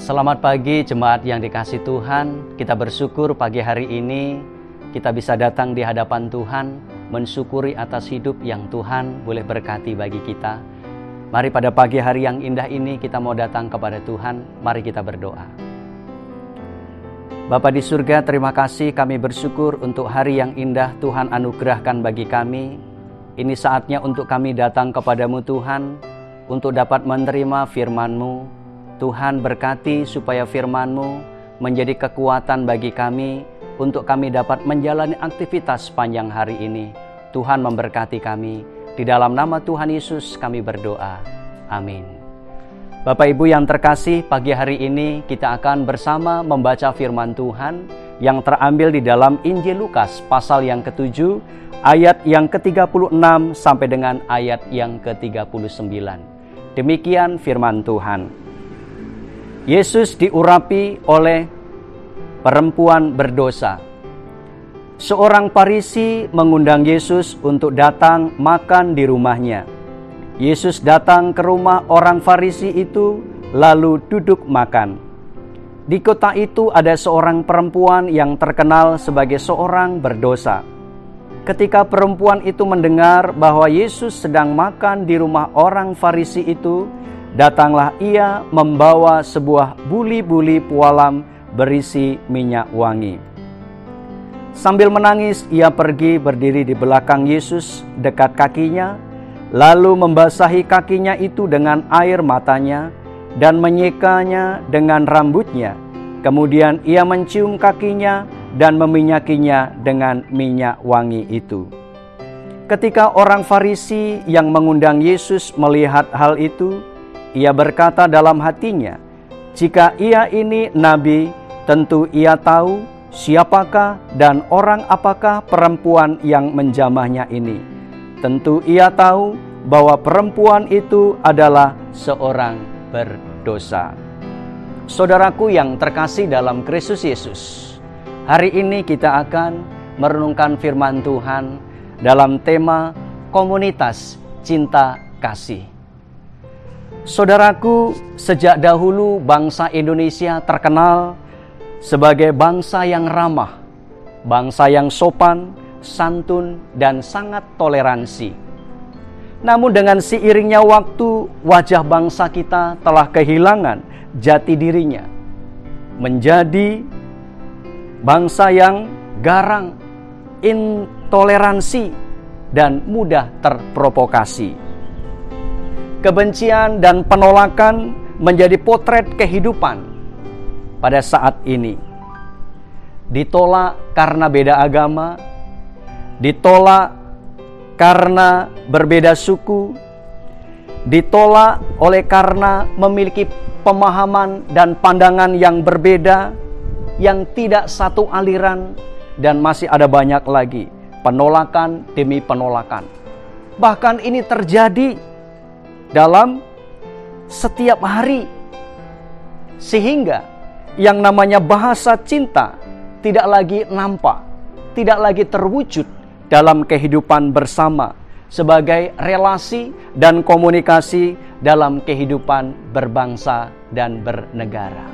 Selamat pagi jemaat yang dikasihi Tuhan. Kita bersyukur pagi hari ini kita bisa datang di hadapan Tuhan, mensyukuri atas hidup yang Tuhan boleh berkati bagi kita. Mari pada pagi hari yang indah ini kita mau datang kepada Tuhan. Mari kita berdoa. Bapa di surga, terima kasih, kami bersyukur untuk hari yang indah Tuhan anugerahkan bagi kami. Ini saatnya untuk kami datang kepadamu Tuhan, untuk dapat menerima firman-Mu. Tuhan berkati supaya firman-Mu menjadi kekuatan bagi kami untuk kami dapat menjalani aktivitas sepanjang hari ini. Tuhan memberkati kami. Di dalam nama Tuhan Yesus kami berdoa. Amin. Bapak Ibu yang terkasih, pagi hari ini kita akan bersama membaca firman Tuhan yang terambil di dalam Injil Lukas pasal yang ke-7 ayat yang ke-36 sampai dengan ayat yang ke-39. Demikian firman Tuhan. Yesus diurapi oleh perempuan berdosa. Seorang Farisi mengundang Yesus untuk datang makan di rumahnya. Yesus datang ke rumah orang Farisi itu, lalu duduk makan. Di kota itu ada seorang perempuan yang terkenal sebagai seorang berdosa. Ketika perempuan itu mendengar bahwa Yesus sedang makan di rumah orang Farisi itu, datanglah ia membawa sebuah buli-buli pualam berisi minyak wangi. Sambil menangis, ia pergi berdiri di belakang Yesus dekat kakinya, lalu membasahi kakinya itu dengan air matanya dan menyekanya dengan rambutnya. Kemudian ia mencium kakinya dan meminyakinya dengan minyak wangi itu. Ketika orang Farisi yang mengundang Yesus melihat hal itu, ia berkata dalam hatinya, jika ia ini nabi, tentu ia tahu siapakah dan orang apakah perempuan yang menjamahnya ini. Tentu ia tahu bahwa perempuan itu adalah seorang berdosa. Saudaraku yang terkasih dalam Kristus Yesus, hari ini kita akan merenungkan firman Tuhan dalam tema komunitas cinta kasih. Saudaraku, sejak dahulu bangsa Indonesia terkenal sebagai bangsa yang ramah, bangsa yang sopan, santun, dan sangat toleransi. Namun dengan seiringnya waktu, wajah bangsa kita telah kehilangan jati dirinya, menjadi bangsa yang garang, intoleransi, dan mudah terprovokasi. Kebencian dan penolakan menjadi potret kehidupan pada saat ini. Ditolak karena beda agama, ditolak karena berbeda suku, ditolak oleh karena memiliki pemahaman dan pandangan yang berbeda, yang tidak satu aliran, dan masih ada banyak lagi penolakan demi penolakan. Bahkan ini terjadi dalam setiap hari, sehingga yang namanya bahasa cinta tidak lagi nampak, tidak lagi terwujud dalam kehidupan bersama sebagai relasi dan komunikasi dalam kehidupan berbangsa dan bernegara.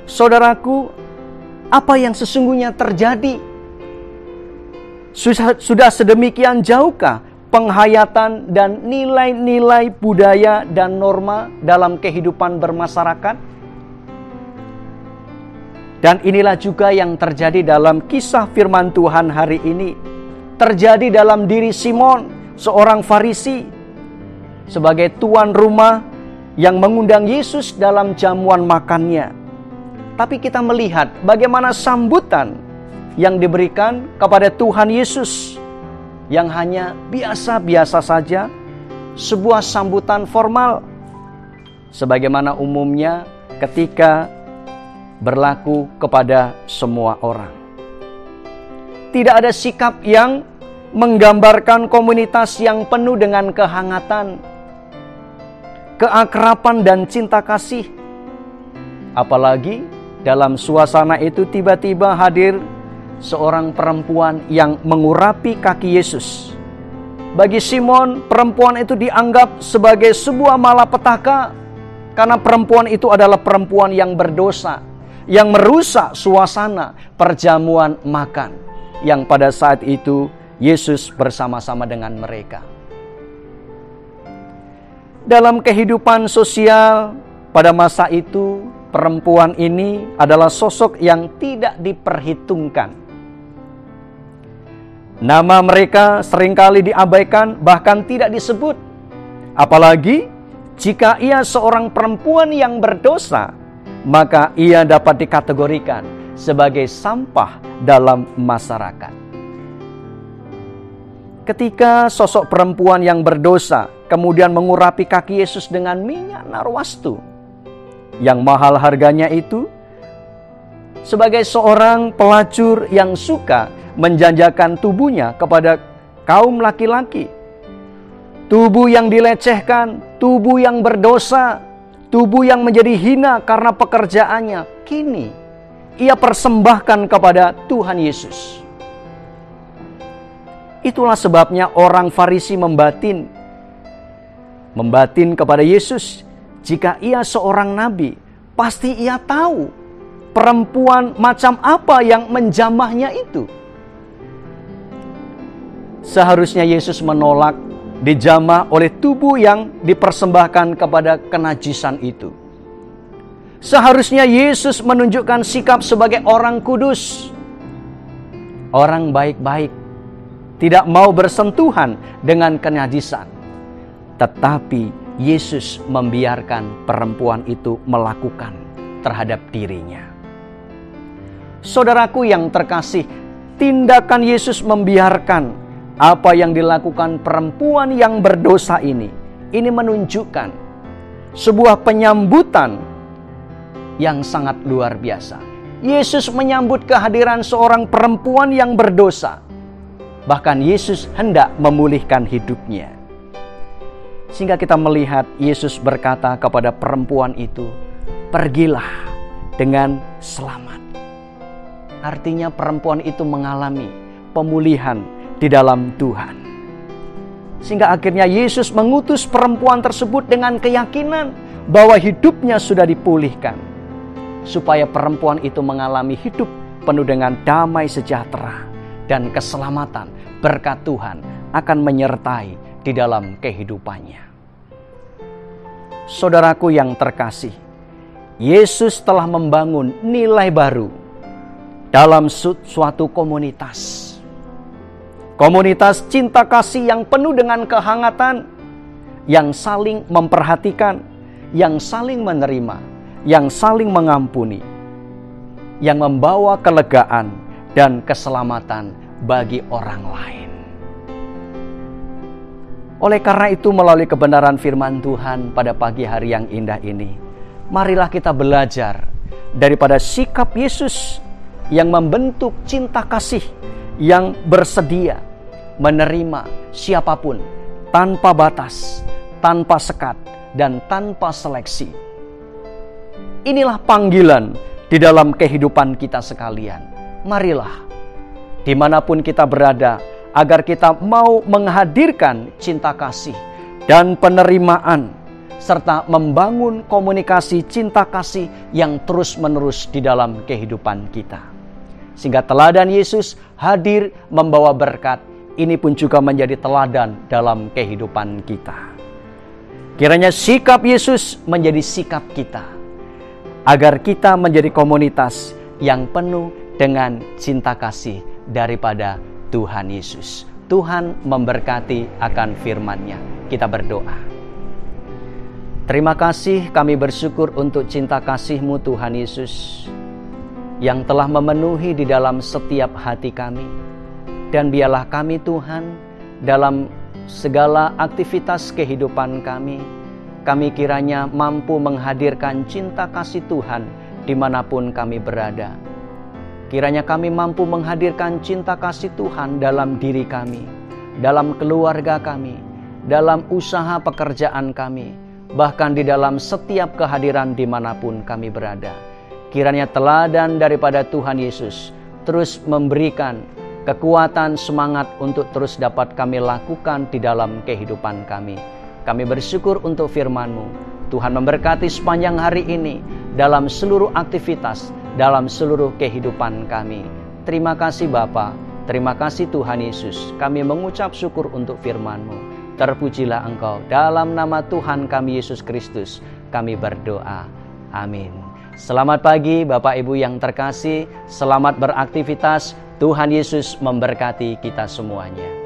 Saudaraku, apa yang sesungguhnya terjadi? Sudah sedemikian jauhkah penghayatan dan nilai-nilai budaya dan norma dalam kehidupan bermasyarakat? Dan inilah juga yang terjadi dalam kisah firman Tuhan hari ini. Terjadi dalam diri Simon, seorang Farisi, sebagai tuan rumah yang mengundang Yesus dalam jamuan makannya. Tapi kita melihat bagaimana sambutan yang diberikan kepada Tuhan Yesus, yang hanya biasa-biasa saja, sebuah sambutan formal, sebagaimana umumnya ketika berlaku kepada semua orang. Tidak ada sikap yang menggambarkan komunitas yang penuh dengan kehangatan, keakraban dan cinta kasih. Apalagi dalam suasana itu tiba-tiba hadir seorang perempuan yang mengurapi kaki Yesus. Bagi Simon, perempuan itu dianggap sebagai sebuah malapetaka, Karena perempuan itu adalah perempuan yang berdosa, yang merusak suasana perjamuan makan, yang pada saat itu Yesus bersama-sama dengan mereka. Dalam kehidupan sosial pada masa itu, perempuan ini adalah sosok yang tidak diperhitungkan. Nama mereka seringkali diabaikan, bahkan tidak disebut. Apalagi jika ia seorang perempuan yang berdosa, maka ia dapat dikategorikan sebagai sampah dalam masyarakat. Ketika sosok perempuan yang berdosa kemudian mengurapi kaki Yesus dengan minyak narwastu yang mahal harganya itu, sebagai seorang pelacur yang suka menjanjakan tubuhnya kepada kaum laki-laki, tubuh yang dilecehkan, tubuh yang berdosa, tubuh yang menjadi hina karena pekerjaannya, kini ia persembahkan kepada Tuhan Yesus. Itulah sebabnya orang Farisi membatin kepada Yesus. Jika ia seorang nabi, pasti ia tahu perempuan macam apa yang menjamahnya itu. Seharusnya Yesus menolak dijamah oleh tubuh yang dipersembahkan kepada kenajisan itu. Seharusnya Yesus menunjukkan sikap sebagai orang kudus, orang baik-baik, tidak mau bersentuhan dengan kenajisan. Tetapi Yesus membiarkan perempuan itu melakukan terhadap dirinya. Saudaraku yang terkasih, tindakan Yesus membiarkan apa yang dilakukan perempuan yang berdosa ini menunjukkan sebuah penyambutan yang sangat luar biasa. Yesus menyambut kehadiran seorang perempuan yang berdosa. Bahkan Yesus hendak memulihkan hidupnya. Sehingga kita melihat Yesus berkata kepada perempuan itu, "Pergilah dengan selamat." Artinya perempuan itu mengalami pemulihan di dalam Tuhan. Sehingga akhirnya Yesus mengutus perempuan tersebut dengan keyakinan bahwa hidupnya sudah dipulihkan, supaya perempuan itu mengalami hidup penuh dengan damai sejahtera dan keselamatan. Berkat Tuhan akan menyertai di dalam kehidupannya. Saudaraku yang terkasih, Yesus telah membangun nilai baru dalam suatu komunitas. Komunitas cinta kasih yang penuh dengan kehangatan, yang saling memperhatikan, yang saling menerima, yang saling mengampuni, yang membawa kelegaan dan keselamatan bagi orang lain. Oleh karena itu, melalui kebenaran firman Tuhan pada pagi hari yang indah ini, marilah kita belajar daripada sikap Yesus yang membentuk cinta kasih yang bersedia menerima siapapun tanpa batas, tanpa sekat, dan tanpa seleksi. Inilah panggilan di dalam kehidupan kita sekalian. Marilah, dimanapun kita berada, agar kita mau menghadirkan cinta kasih dan penerimaan, serta membangun komunikasi cinta kasih yang terus-menerus di dalam kehidupan kita. Sehingga teladan Yesus hadir membawa berkat, ini pun juga menjadi teladan dalam kehidupan kita. Kiranya sikap Yesus menjadi sikap kita, agar kita menjadi komunitas yang penuh dengan cinta kasih daripada Tuhan Yesus. Tuhan memberkati akan firman-Nya. Kita berdoa. Terima kasih, kami bersyukur untuk cinta kasih-Mu Tuhan Yesus, yang telah memenuhi di dalam setiap hati kami. Dan biarlah kami Tuhan, dalam segala aktivitas kehidupan kami kiranya mampu menghadirkan cinta kasih Tuhan dimanapun kami berada. Kiranya kami mampu menghadirkan cinta kasih Tuhan dalam diri kami, dalam keluarga kami, dalam usaha pekerjaan kami, bahkan di dalam setiap kehadiran dimanapun kami berada. Kiranya teladan daripada Tuhan Yesus terus memberikan kekuatan, semangat untuk terus dapat kami lakukan di dalam kehidupan kami. Kami bersyukur untuk firman-Mu. Tuhan memberkati sepanjang hari ini dalam seluruh aktivitas, dalam seluruh kehidupan kami. Terima kasih Bapa, terima kasih Tuhan Yesus. Kami mengucap syukur untuk firman-Mu. Terpujilah Engkau. Dalam nama Tuhan kami Yesus Kristus, kami berdoa. Amin. Selamat pagi Bapak Ibu yang terkasih. Selamat beraktivitas. Tuhan Yesus memberkati kita semuanya.